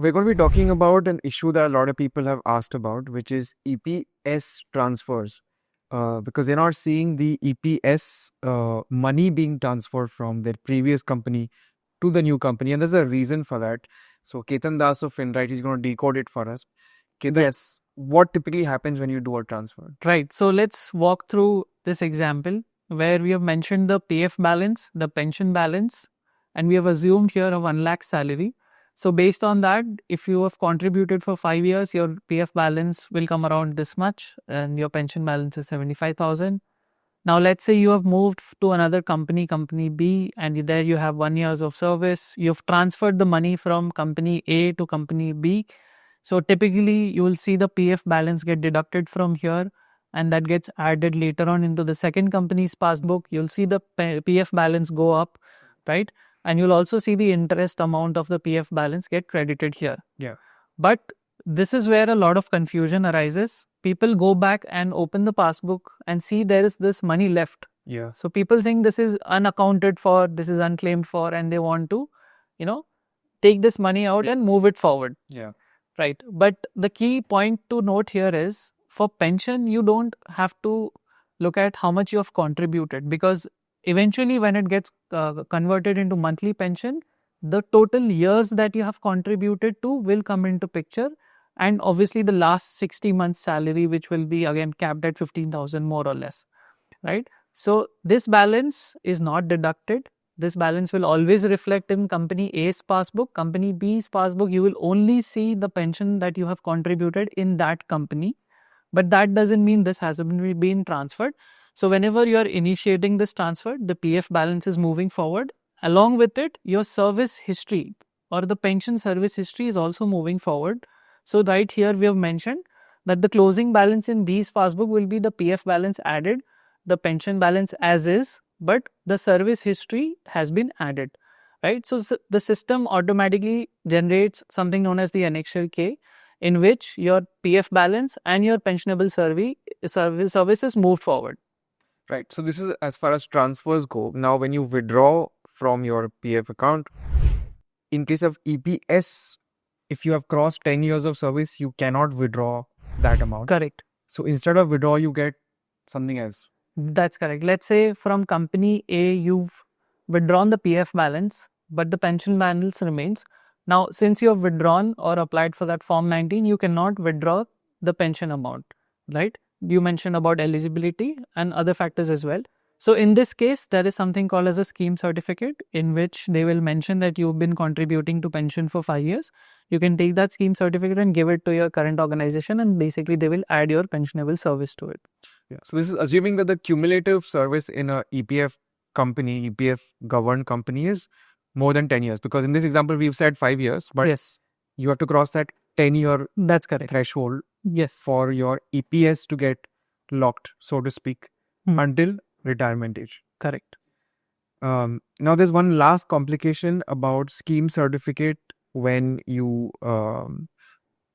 we're going to be talking about an issue that a lot of people have asked about, which is EPS transfers. Because they're not seeing the EPS money being transferred from their previous company to the new company. And there's a reason for that. So Ketan Das of FinRight is going to decode it for us. Ketan, Yes. what typically happens when you do a transfer? Right. So let's walk through this example where we have mentioned the PF balance, the pension balance, and we have assumed here a 1 lakh salary. So based on that, if you have contributed for 5 years, your PF balance will come around this much and your pension balance is 75,000. Now let's say you have moved to another company, company B, and there you have 1 years of service. You've transferred the money from company A to company B. So typically you will see the PF balance get deducted from here and that gets added later on into the second company's passbook. You'll see the PF balance go up, right? And you'll also see the interest amount of the PF balance get credited here. Yeah. But this is where a lot of confusion arises. People go back and open the passbook and see there is this money left. Yeah. So people think this is unaccounted for, this is unclaimed for, and they want to, take this money out and move it forward. Yeah. Right. But the key point to note here is for pension, you don't have to look at how much you have contributed, because eventually when it gets converted into monthly pension, the total years that you have contributed to will come into picture. And obviously the last 60 months salary, which will be again capped at 15,000 more or less. Right. So this balance is not deducted. This balance will always reflect in company A's passbook. Company B's passbook, you will only see the pension that you have contributed in that company. But that doesn't mean this hasn't been transferred. So whenever you are initiating this transfer, the PF balance is moving forward. Along with it, your service history or the pension service history is also moving forward. So right here we have mentioned that the closing balance in B's passbook will be the PF balance added, the pension balance as is, but the service history has been added, right? So the system automatically generates something known as the annexure K, in which your PF balance and your pensionable services move forward. Right. So this is as far as transfers go. Now, when you withdraw from your PF account, in case of EPS, if you have crossed 10 years of service, you cannot withdraw that amount. Correct. So instead of withdraw, you get something else. That's correct. Let's say from company A, you've withdrawn the PF balance, but the pension balance remains. Now, since you have withdrawn or applied for that Form 19, you cannot withdraw the pension amount, right? You mentioned about eligibility and other factors as well. So in this case, there is something called as a scheme certificate, in which they will mention that you've been contributing to pension for 5 years. You can take that scheme certificate and give it to your current organization, and basically they will add your pensionable service to it. Yeah. So this is assuming that the cumulative service in a EPF company, EPF governed company, is more than 10 years. Because in this example, we've said 5 years, but yes, you have to cross that 10-year that's correct threshold. Yes, for your EPS to get locked, so to speak, until retirement age. Correct. Now, there's one last complication about scheme certificate when you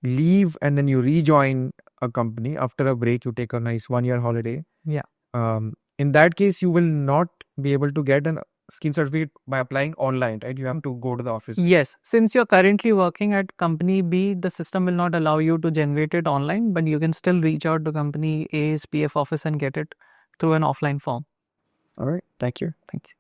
leave and then you rejoin a company after a break. You take a nice 1-year holiday. Yeah. In that case, you will not be able to get a scheme certificate by applying online, right? You have to go to the office. Yes. Since you're currently working at company B, the system will not allow you to generate it online, but you can still reach out to company A's PF office and get it through an offline form. All right. Thank you. Thank you.